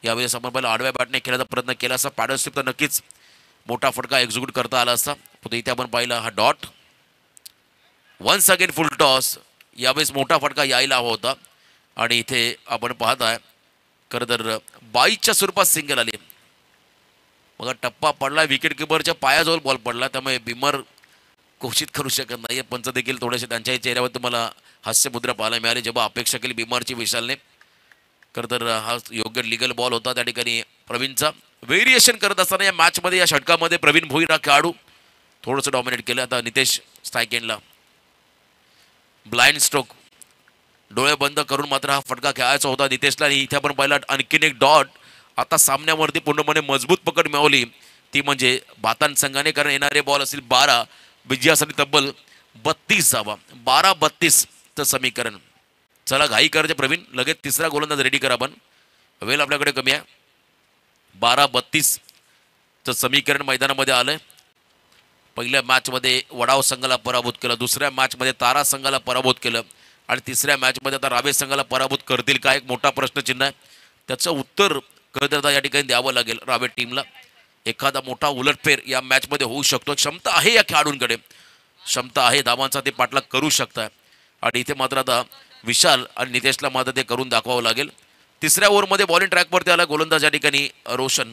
यावेळेस आपण पहिला आडव्या बॅटने खेळायचा प्रयत्न केला असता. पॅडल स्लिप तर नक्कीच मोठा फटका एक्झिक्यूट करता आला असता. पण इथे आपण पाहिला हा dot. Once again full toss. यावेळेस मोठा फटका यायला हवा होता आणि इथे आपण पाहताय खरं तर 22च्या स्वरूपात सिंगल आली. मग टप्पा पडला. विकेट किपरच्या पायाजवळ बॉल पडला त्यामुळे बिमर घोषित करू शकत नाही. पंच देखील थोडेसे त्यांच्याही चेहऱ्यावर तुम्हाला हास्यमुद्रा पाहायला मिळाली जेव्हा अपेक्षा केली बिमारची विशालने. खरं तर हा योग्य लिगल बॉल होता त्या ठिकाणी प्रवीणचा. व्हेरिएशन करत असताना या मॅचमध्ये या षटकामध्ये प्रवीण भोईर हा खेळाडू थोडंसं डॉमिनेट केलं. आता नितेश स्ट्राईक एंडला. ब्लाइंड स्ट्रोक डोळे बंद करून मात्र हा फटका खेळायचा होता नितेशला. आणि इथे आपण पाहिला आणखीन एक डॉट. आता सामन्यावरती पूर्णपणे मजबूत पकड मिळवली ती म्हणजे भातान संघाने. कारण येणारे बॉल असतील 12 विजयासाठी तब्बल 32 धावा. 12-32चं समीकरण. चला घाई करायचे प्रवीण. लगेच तिसरा गोलंदाज रेडी करा आपण. वेळ आपल्याकडे कमी आहे. 12-32चं समीकरण मैदानामध्ये आलंय. पहिल्या मॅचमध्ये वडाव संघाला पराभूत केलं. दुसऱ्या मॅचमध्ये तारा संघाला पराभूत केलं आणि तिसऱ्या मॅचमध्ये आता रावे संघाला पराभूत करतील का एक मोठा प्रश्नचिन्ह आहे. त्याचं उत्तर कधीतरी या ठिकाणी द्यावं लागेल रावे टीमला. एखादा मोठा उलटफेर या मॅचमध्ये होऊ शकतो. क्षमता आहे या खेळाडूंकडे. क्षमता आहे. धावांचा ते पाठलाग करू शकतात आणि इथे मात्र आता विशाल आणि नितेशला मात्र ते करून दाखवावं लागेल. तिसऱ्या ओव्हरमध्ये बॉलिंग ट्रॅकवरती आला गोलंदाज या ठिकाणी रोशन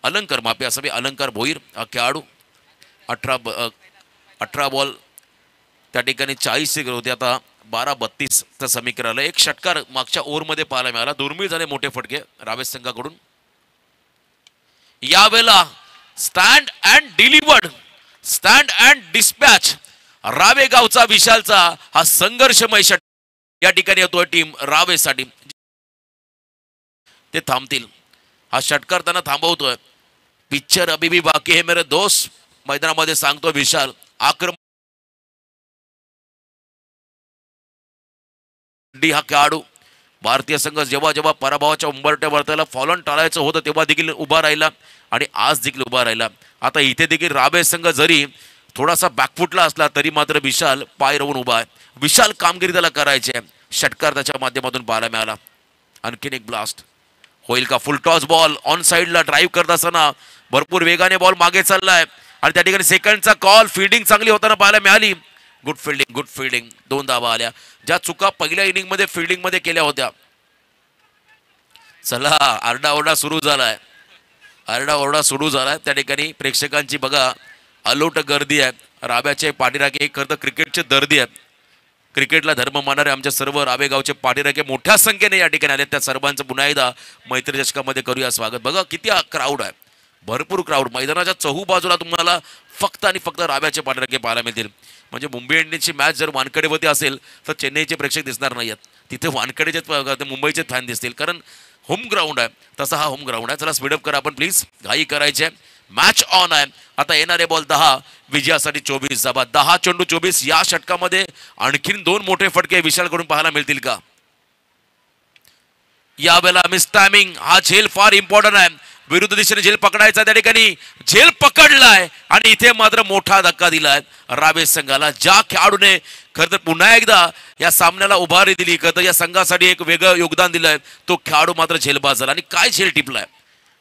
अलंकार माफी असावी अलंकार भोईर हा खेळाडू. 18 बॉल त्या ठिकाणी 40 सिक्स होते. आता 12-32चं समीकरण आलं. एक षटकार मागच्या ओव्हरमध्ये पाहायला मिळाला. दुर्मिळ झाले मोठे फटके रावेश संघाकडून. यावेळेला stand and delivered, stand and dispatch Rave गावचा विशालचा हा संघर्षमय षट या ठिकाणी येतोय टीम रावेसाठी. ते थांबतील, हा षटकार त्यांना थांबवतोय. पिक्चर अभी भी बाकी है मेरे दोस्त, मैदानामध्ये सांगतो विशाल. आक्रमण हा खेळाडू भारतीय संघ जेव्हा जेव्हा पराभवाच्या उंबरट्यावर त्याला फॉलन टाळायचं होतं तेव्हा देखील उभा राहिला आणि आज देखील उभा राहिला. आता इथे देखील रावे संघ जरी थोडासा बॅकफुटला असला तरी मात्र विशाल पाय रोवून उभा आहे. विशाल कामगिरी त्याला करायची आहे. षटकार त्याच्या माध्यमातून पाहायला मिळाला. आणखीन एक ब्लास्ट होईल का? फुल टॉस बॉल ऑन साइडला ड्राईव्ह करत असताना भरपूर वेगाने बॉल मागे चाललाय आणि त्या ठिकाणी सेकंडचा कॉल. फिल्डिंग चांगली होताना पाहायला मिळाली. Good fielding, good fielding. 2 धावा आल्या. ज्या चुका पहिल्या इनिंग मध्ये फिल्डिंग मध्ये केल्या होत्या. चला आरडाओरडा सुरू झालाय, आरडाओरडा सुरू झालाय. त्या ठिकाणी प्रेक्षकांची बघा अलोट गर्दी आहे. राव्याचे पाठीराखे खरं तर क्रिकेटचे दर्दी आहेत. क्रिकेटला धर्म मानणारे आमच्या सर्व रावेगावचे पाठीराखे मोठ्या संख्येने या ठिकाणी आले. त्या सर्वांचं पुन्हा एकदा मैत्री चषकामध्ये करूया स्वागत. बघा किती क्राऊड आहे, भरपूर क्राऊड. मैदानाच्या चहू बाजूला तुम्हाला फक्त आणि फक्त राव्याचे पाठीराखे पाहायला मिळतील. म्हणजे मुंबई इंडियन्सची मॅच जर वानखेडेवरती असेल तर चेन्नईचे प्रेक्षक दिसणार नाहीत. तिथे वानखेडेचे मुंबईचे फॅन दिसतील, कारण होम ग्राउंड आहे. तसा हा होम ग्राउंड आहे. चला स्पीडअप करा आपण प्लीज, घाई करायची आहे. मॅच ऑन आहे. आता येणारे बॉल 10, विजयासाठी 24 धावा. 10 चेंडू 24. या षटकामध्ये आणखीन 2 मोठे फटके विशालकडून पाहायला मिळतील का? यावेळेला मिस टायमिंग, हा झेल फार इम्पॉर्टंट आहे. विरुद्ध दिशेने झेल पकडायचा, त्या ठिकाणी झेल पकडलाय आणि इथे मात्र मोठा धक्का दिलाय रावे संघाला. ज्या खेळाडूने खरं तर पुन्हा एकदा या सामन्याला उभारी दिली, खरं तर या संघासाठी एक वेगळं योगदान दिलंय, तो खेळाडू मात्र झेलबाज झाला. आणि काय झेल टिपलाय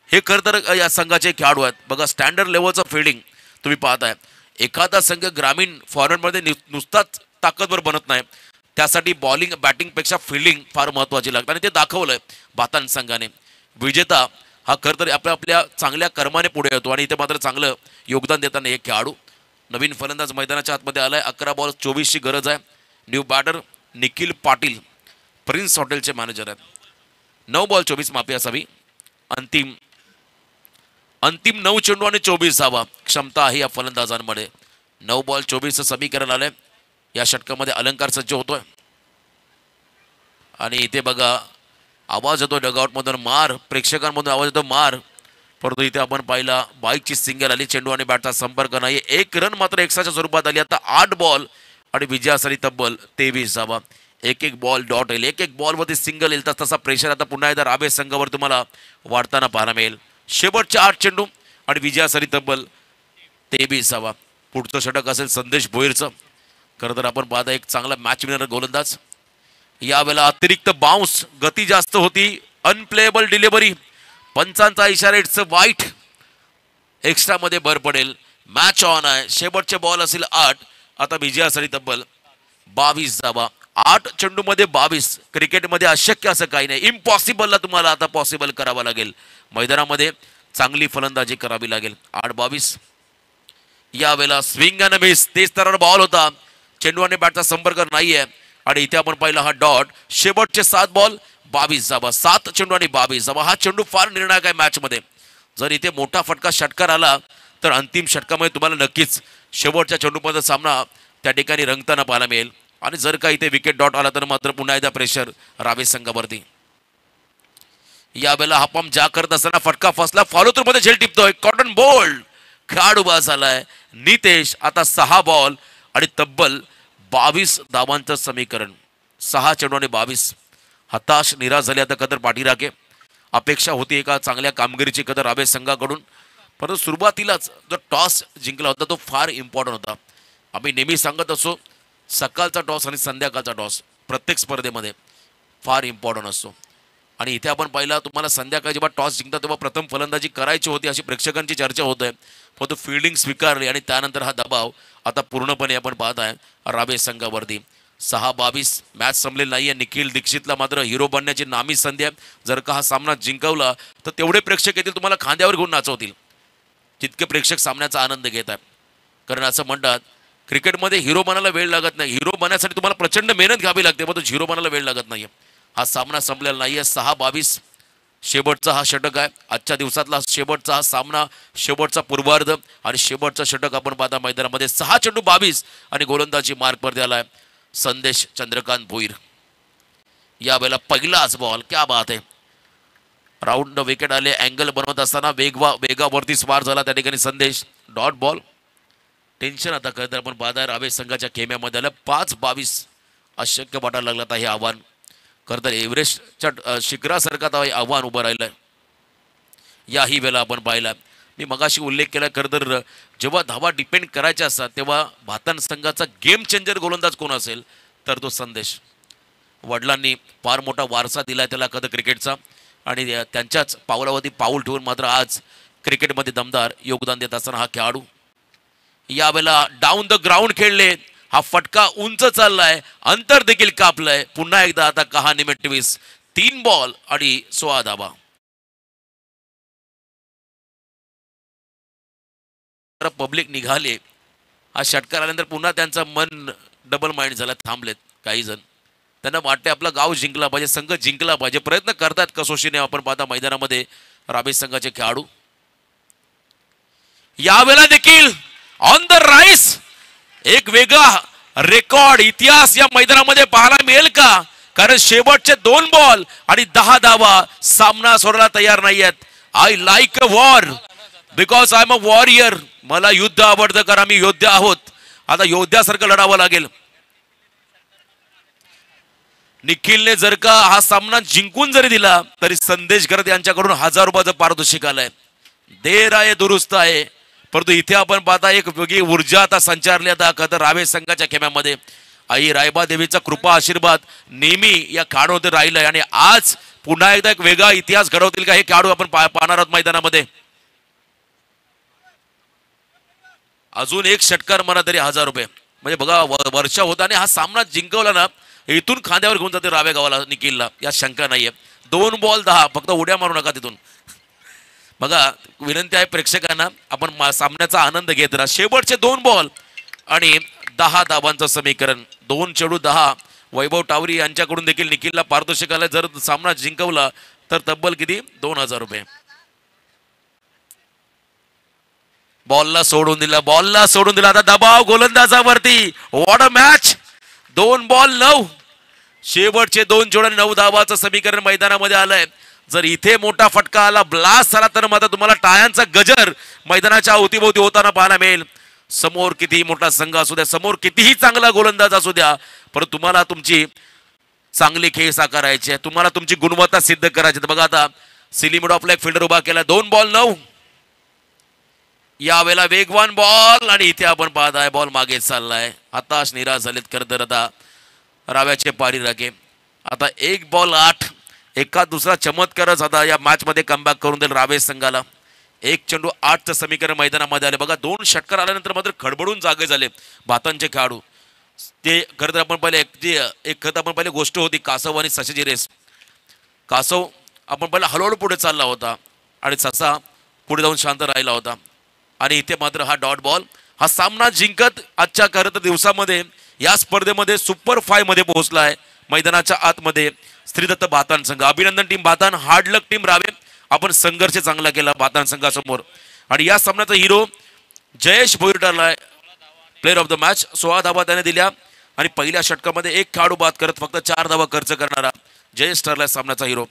हे खरं तर या संघाचे खेळाडू आहेत. बघा स्टँडर्ड लेवलचं फिल्डिंग तुम्ही पाहताय. एखादा संघ ग्रामीण फॉरवर्डमध्ये नुसताच ताकदवर बनत नाही, त्यासाठी बॉलिंग बॅटिंगपेक्षा फिल्डिंग फार महत्त्वाची लागते आणि ते दाखवलंय बातान संघाने. विजेता हा खरं तर आपल्या चांगल्या कर्माने पुढे येतो आणि इथे मात्र चांगलं योगदान देताना एक खेळाडू. नवीन फलंदाज मैदानाच्या आतमध्ये आलाय. 11 बॉल 24ची गरज आहे. New batter Nikhil Patil, prince हॉटेलचे मॅनेजर आहेत. 9 बॉल 24 माफी असावी. अंतिम 9 चेंडू आणि 24 धावा क्षमता आहे या फलंदाजांमध्ये. 9 बॉल 24चं समीकरण आलंय. या षटकामध्ये अलंकार सज्ज होतोय आणि इथे बघा आवाज येतो डगआउटमधून, मार. प्रेक्षकांमधून आवाज येतो मार. परंतु इथे आपण पाहिला बाईकची सिंगल आली. चेंडू आणि बॅटचा संपर्क नाही. 1 रन मात्र एक्स्ट्राच्या स्वरूपात आली. आता 8 बॉल आणि विजयासाठी तब्बल 23 धावा. एक बॉल डॉट येईल, एक बॉलवरती सिंगल येईल. तसा प्रेशर आता पुन्हा एकदा रावे संघावर तुम्हाला वाढताना पाहायला मिळेल. शेवटचे 8 चेंडू आणि विजयासाठी तब्बल 23 धावा. पुढचं षटक असेल संदेश भोईरचं. खरं तर आपण पाहता एक चांगला मॅच विनर गोलंदाज. यावेळेला अतिरिक्त बाउन्स, गती जास्त होती, अनप्लेएबल डिलिव्हरी. पंचांचा इशारा, इट्स वाईट. एक्स्ट्रा मध्ये भर पडेल. मॅच ऑन आहे. शेवटचे बॉल असेल 8. आता विजयासाठी तब्बल 22 धावा. 8 चेंडू मध्ये 22. क्रिकेटमध्ये अशक्य असं काही नाही. इम्पॉसिबलला तुम्हाला आता पॉसिबल करावं लागेल. मैदानामध्ये चांगली फलंदाजी करावी लागेल. 8-22. यावेळेला स्विंग अँड मिस, तेच तर बॉल होता. चेंडू आणि बॅटचा संपर्क नाहीये आणि इथे आपण पाहिला हा डॉट. शेवटचे 7 बॉल 22 धावा. 7 चेंडू आणि 22 धावा. हा चेंडू फार निर्णायक आहे मॅच मध्ये. जर इथे मोठा फटका षटकार आला तर अंतिम षटकामध्ये तुम्हाला नक्कीच शेवटच्या चेंडूमध्ये सामना त्या ठिकाणी रंगताना पाहायला मिळेल. आणि जर का इथे विकेट डॉट आला तर मात्र पुन्हा एकदा प्रेशर रावे संघावरती. यावेळेला हा पंप ज्या करत असताना फटका फसला. फॉलो थ्रू मध्ये झेल टिपतोय. कॉटन बोल्ड खेळाडू बाद झालाय नितेश. आता 6 बॉल आणि तब्बल 22 धावांचं समीकरण. 6 चेंडू आणि 22. हताश निराश झाले आता कदर पाठीराखे. अपेक्षा होती एका चांगल्या कामगिरीची कदर रावे संघाकडून, परंतु सुरुवातीलाच जो टॉस जिंकला होता तो फार इम्पॉर्टंट होता. आम्ही नेहमी सांगत असो सकाळचा टॉस आणि संध्याकाळचा टॉस प्रत्येक स्पर्धेमध्ये फार इम्पॉर्टंट असतो. आणि इथे आपण पाहिला तुम्हाला संध्याकाळी जेव्हा टॉस जिंकता तेव्हा प्रथम फलंदाजी करायची होती अशी प्रेक्षकांची चर्चा होत आहे. परंतु फिल्डिंग स्वीकारली आणि त्यानंतर हा दबाव आता पूर्णपणे आपण पाहत आहे रावे संघावरती. 6-22 मॅच संपलेली नाहीये. निखिल दीक्षितला मात्र हिरो बनण्याची नामी संधी आहे. जर का हा सामना जिंकवला तर तेवढे प्रेक्षक येतील तुम्हाला खांद्यावर घेऊन नाचवतील जितके प्रेक्षक सामन्याचा आनंद घेत आहेत. कारण असं म्हणतात क्रिकेटमध्ये हिरो बनायला वेळ लागत नाही. हिरो बनण्यासाठी तुम्हाला प्रचंड मेहनत घ्यावी लागते, पण तो हिरो बनायला वेळ लागत नाही. हा सामना संपलेला नाहीये. 6-22 शेवटचा हा षटक आहे आजच्या दिवसातला शेवटचा हा सामना शेवटचा पूर्वार्ध आणि शेवटचा षटक आपण पाहता मैदानामध्ये 6 चेंडू 22 आणि गोलंदाजी मार्कवरती आलाय संदेश चंद्रकांत भोईर यावेळेला पहिलाच बॉल क्या बात आहे राऊंड विकेट आले अँगल बनवत असताना वेगावरती स्वार झाला त्या ठिकाणी संदेश डॉट बॉल टेन्शन आता खरं आपण पाहता रावेश संघाच्या खेम्यामध्ये आलं 5-22 अशक्य वाटायला लागलं आता हे आव्हान खरं तर एव्हरेस्टच्या शिखरासारखं आता हे आव्हान उभं राहिलंय याही वेळेला आपण पाहिला मी मगाशी उल्लेख केला खरं तर जेव्हा धावा डिपेंड करायच्या असतात तेव्हा भातन संघाचा गेम चेंजर गोलंदाज कोण असेल तर तो संदेश वडिलांनी फार मोठा वारसा दिला त्याला कधी क्रिकेटचा आणि त्यांच्याच पावलावरती पाऊल ठेवून मात्र आज क्रिकेटमध्ये दमदार योगदान देत असताना हा खेळाडू यावेळेला डाऊन द ग्राउंड खेळले हा फटका उंच चाललाय अंतर देखील कापलंय पुन्हा एकदा आता कहाणी में 3 बॉल आणि 16 धावा पब्लिक निघाले हा षटकार आल्यानंतर पुन्हा त्यांचं मन डबल माइंड झालं थांबलेत काही जण त्यांना वाटते आपलं गाव जिंकला पाहिजे संघ जिंकला पाहिजे प्रयत्न करतात कसोशीने आपण पाहता मैदानामध्ये रावेश संघाचे खेळाडू यावेळेला देखील ऑन द राईस एक वेगळा रेकॉर्ड इतिहास या मैदानामध्ये पाहायला मिळेल का कारण शेवटचे 2 बॉल आणि 10 धावा सामना सोडायला तयार नाहीयेत I like a war because I am a warrior मला युद्ध आवडतं कारण आम्ही योद्धे आहोत आता योद्ध्यासारखं लढावं लागेल निखिलने जर का हा सामना जिंकून जरी दिला तरी संदेश करत यांच्याकडून 1000 रुपयाचं पारितोषिक आलंय देर आहे दुरुस्त आहे परंतु इथे आपण पाहता एक वेगळी ऊर्जा आता संचारली आता कधी रावेश संघाच्या खेम्यामध्ये आई रायबा देवीचा कृपा आशीर्वाद नेहमी या खेळाडूमध्ये राहिलाय आणि आज पुन्हा एकदा एक वेगळा इतिहास घडवतील का हे खेळाडू आपण पाहणार आहोत मैदानामध्ये अजून एक षटकार म्हणा तरी 1000 रुपये म्हणजे बघा वर्षा होता आणि हा सामना जिंकवला ना इथून खांद्यावर घेऊन जाते रावे गावाला निखिलला या शंका नाहीये 2 बॉल 10 फक्त उड्या मारू नका तिथून बघा विनंती आहे प्रेक्षकांना आपण सामन्याचा आनंद घेत राहा शेवटचे 2 बॉल आणि 10 धावांचं समीकरण 2 चेंडू 10 वैभव टावरी यांच्याकडून देखील निखिलला पारितोषिक आलं जर सामना जिंकवला तर तब्बल किती 2000 रुपये बॉलला सोडून दिला आता दबाव गोलंदाजावरती व्हॉट अ मॅच 2 बॉल 9 शेवटचे 2 चेंडू 9 धावाचं समीकरण मैदानामध्ये आलंय जर इथे मोठा फटका आला ब्लास्ट झाला तर मात्र तुम्हाला टाळ्यांचा गजर मैदानाच्या अवतीभोवती होताना पाहायला मिळेल समोर कितीही मोठा संघ असू द्या समोर कितीही चांगला गोलंदाज असू द्या परंतु तुम्हाला तुमची चांगली खेळ साकारायची आहे तुम्हाला तुमची गुणवत्ता सिद्ध करायची बघा आता सिलीमुड आपला एक फिल्डर उभा केला 2 बॉल 9 यावेळेला वेगवान बॉल आणि इथे आपण पाहताय बॉल मागे चाललाय हताश निराश झालेत खरं तर आता राव्याचे पारी राखे आता 1 बॉल 8 एका दुसरा चमत्कारच आता या मॅच मध्ये कमबॅक करून देईल रावेश संघाला 1 चेंडू 8चं समीकरण मैदानामध्ये आले बघा 2 षटकार आल्यानंतर मात्र खडबडून जागे झाले भातांचे खेळाडू ते खरं तर आपण पहिले एक आपण पहिले गोष्ट होती कासव आणि सशाची रेस कासव आपण पहिला हळूहळू पुढे चालला होता आणि ससा पुढे जाऊन शांत राहिला होता आणि इथे मात्र हा डॉट बॉल हा सामना जिंकत आजच्या खरं तर दिवसामध्ये या स्पर्धेमध्ये सुपर 5 मध्ये पोहोचलाय मैदानाच्या आतमध्ये श्रीदत्त भातान संघ अभिनंदन टीम भातान हार्ड लक टीम रावे आपण संघर्ष चांगला केला भातान संघासमोर आणि या सामन्याचा हिरो जयेश भोईर ठरलाय प्लेअर ऑफ द मॅच 16 धावा त्याने दिल्या आणि पहिल्या षटकामध्ये 1 खेळाडू बाद करत फक्त 4 धावा खर्च करणारा जयेश ठरलाय सामन्याचा हिरो